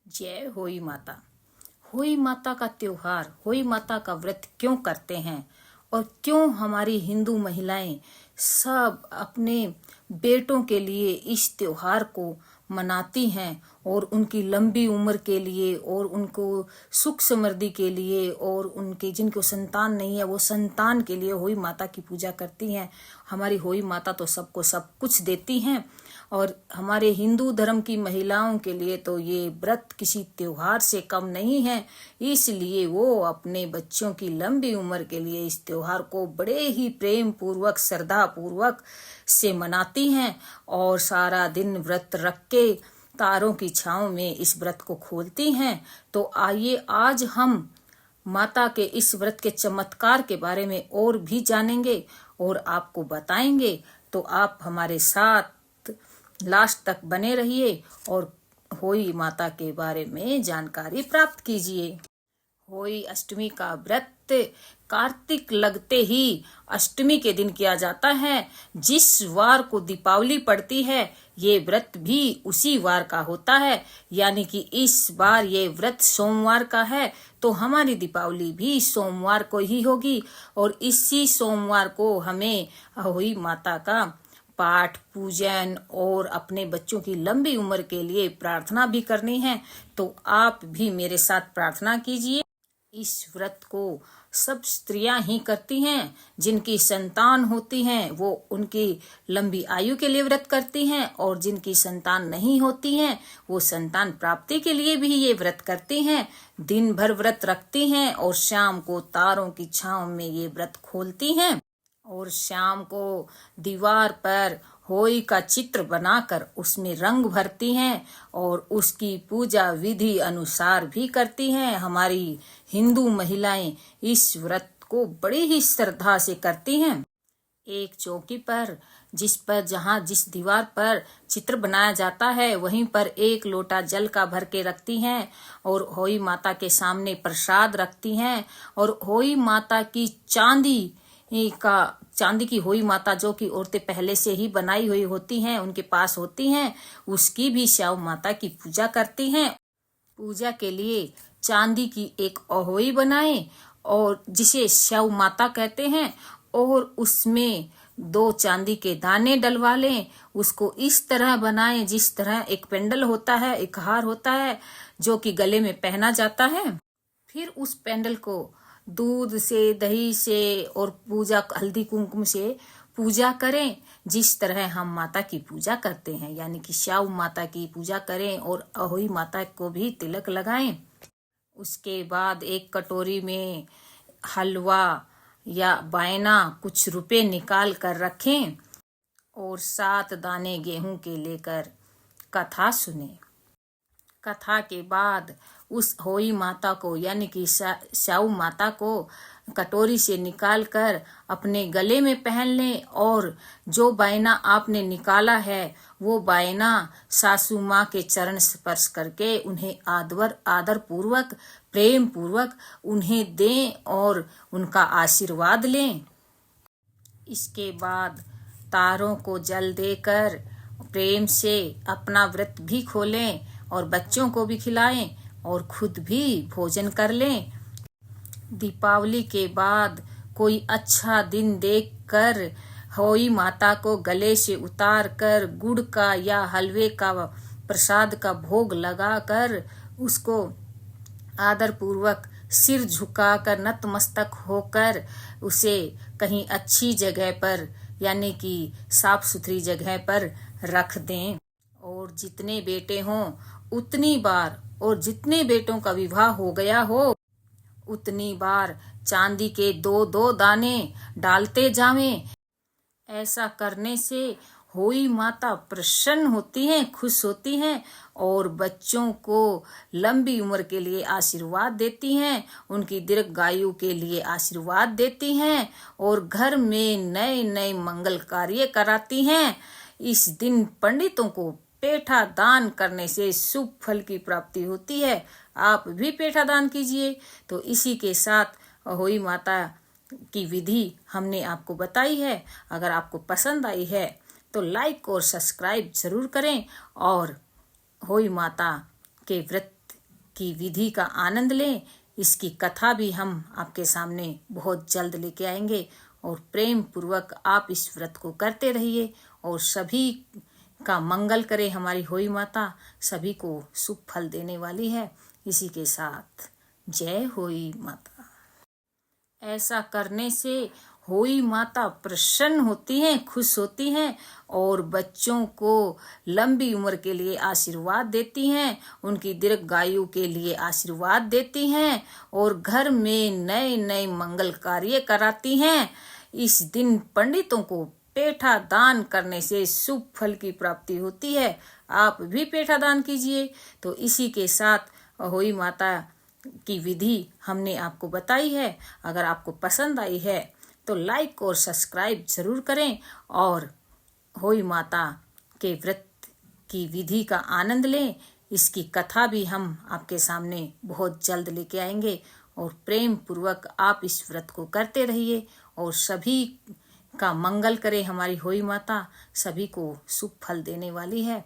जय होई माता। होई माता का त्योहार, होई माता का व्रत क्यों करते हैं और क्यों हमारी हिंदू महिलाएं सब अपने बेटों के लिए इस त्योहार को मनाती हैं और उनकी लंबी उम्र के लिए और उनको सुख समृद्धि के लिए और उनके जिनको संतान नहीं है वो संतान के लिए होई माता की पूजा करती हैं। हमारी होई माता तो सबको सब कुछ देती हैं और हमारे हिंदू धर्म की महिलाओं के लिए तो ये व्रत किसी त्योहार से कम नहीं है। इसलिए वो अपने बच्चों की लंबी उम्र के लिए इस त्योहार को बड़े ही प्रेम पूर्वक श्रद्धा पूर्वक से मनाती हैं और सारा दिन व्रत रख के तारों की छांव में इस व्रत को खोलती हैं। तो आइए आज हम माता के इस व्रत के चमत्कार के बारे में और भी जानेंगे और आपको बताएंगे। तो आप हमारे साथ लास्ट तक बने रहिए और होई माता के बारे में जानकारी प्राप्त कीजिए। होई अष्टमी का व्रत कार्तिक लगते ही अष्टमी के दिन किया जाता है। जिस वार को दीपावली पड़ती है ये व्रत भी उसी वार का होता है, यानी कि इस बार ये व्रत सोमवार का है तो हमारी दीपावली भी सोमवार को ही होगी और इसी सोमवार को हमें होई माता का पाठ पूजन और अपने बच्चों की लंबी उम्र के लिए प्रार्थना भी करनी है। तो आप भी मेरे साथ प्रार्थना कीजिए। इस व्रत को सब स्त्रियां ही करती हैं। जिनकी संतान होती हैं वो उनकी लंबी आयु के लिए व्रत करती हैं और जिनकी संतान नहीं होती हैं वो संतान प्राप्ति के लिए भी ये व्रत करती हैं। दिन भर व्रत रखती हैं और शाम को तारों की छांव में ये व्रत खोलती हैं और शाम को दीवार पर होई का चित्र बनाकर उसमें रंग भरती हैं और उसकी पूजा विधि अनुसार भी करती हैं। हमारी हिंदू महिलाएं इस व्रत को बड़ी ही श्रद्धा से करती हैं। एक चौकी पर जिस दीवार पर चित्र बनाया जाता है वहीं पर एक लोटा जल का भर के रखती हैं और होई माता के सामने प्रसाद रखती हैं और होई माता की चांदी की होई माता जो कि औरतें पहले से ही बनाई हुई होती हैं उनके पास होती हैं, उसकी भी श्याम माता की पूजा करती हैं। पूजा के लिए चांदी की एक अहोई बनाएं और जिसे श्याम माता कहते हैं और उसमें 2 चांदी के दाने डलवा लें। उसको इस तरह बनाएं जिस तरह एक पेंडल होता है, एक हार होता है जो कि गले में पहना जाता है। फिर उस पेंडल को दूध से, दही से और पूजा हल्दी कुमकुम से पूजा करें जिस तरह हम माता की पूजा करते हैं, यानी कि श्याम माता की पूजा करें और अहोई माता को भी तिलक लगाएं। उसके बाद एक कटोरी में हलवा या बायना कुछ रुपए निकाल कर रखें और 7 दाने गेहूं के लेकर कथा सुने। कथा के बाद उस होई माता को यानी कि श्याम माता को कटोरी से निकालकर अपने गले में पहन लें और जो बायना आपने निकाला है वो बायना सासू माँ के चरण स्पर्श करके उन्हें आदर पूर्वक प्रेम पूर्वक उन्हें दें और उनका आशीर्वाद लें। इसके बाद तारों को जल देकर प्रेम से अपना व्रत भी खोलें और बच्चों को भी खिलाएं और खुद भी भोजन कर लें। दीपावली के बाद कोई अच्छा दिन देखकर होई माता को गले से उतार कर गुड़ का या हलवे का प्रसाद का भोग लगाकर उसको आदर पूर्वक सिर झुकाकर नतमस्तक होकर उसे कहीं अच्छी जगह पर यानी कि साफ सुथरी जगह पर रख दें और जितने बेटे हों उतनी बार और जितने बेटों का विवाह हो गया हो उतनी बार चांदी के 2-2 दाने डालते जावें। ऐसा करने से होई माता प्रसन्न होती हैं, खुश होती हैं और बच्चों को लंबी उम्र के लिए आशीर्वाद देती हैं, उनकी दीर्घायु के लिए आशीर्वाद देती हैं और घर में नए नए मंगल कार्य कराती हैं। इस दिन पंडितों को पेठा दान करने से शुभ फल की प्राप्ति होती है। आप भी पेठा दान कीजिए। तो इसी के साथ होई माता की विधि हमने आपको बताई है। अगर आपको पसंद आई है तो लाइक और सब्सक्राइब जरूर करें और होई माता के व्रत की विधि का आनंद लें। इसकी कथा भी हम आपके सामने बहुत जल्द लेके आएंगे और प्रेम पूर्वक आप इस व्रत को करते रहिए और सभी का मंगल करे हमारी होई माता, सभी को शुभ फल देने वाली है। इसी के साथ जय होई माता। ऐसा करने से होई माता प्रसन्न होती हैं, खुश होती हैं और बच्चों को लंबी उम्र के लिए आशीर्वाद देती हैं, उनकी दीर्घायु के लिए आशीर्वाद देती हैं और घर में नए नए मंगल कार्य कराती हैं। इस दिन पंडितों को पेठा दान करने से शुभ फल की प्राप्ति होती है। आप भी पेठा दान कीजिए। तो इसी के साथ होई माता की विधि हमने आपको बताई है। अगर आपको पसंद आई है तो लाइक और सब्सक्राइब जरूर करें और होई माता के व्रत की विधि का आनंद लें। इसकी कथा भी हम आपके सामने बहुत जल्द लेके आएंगे और प्रेम पूर्वक आप इस व्रत को करते रहिए और सभी का मंगल करे हमारी होई माता, सभी को शुभ फल देने वाली है।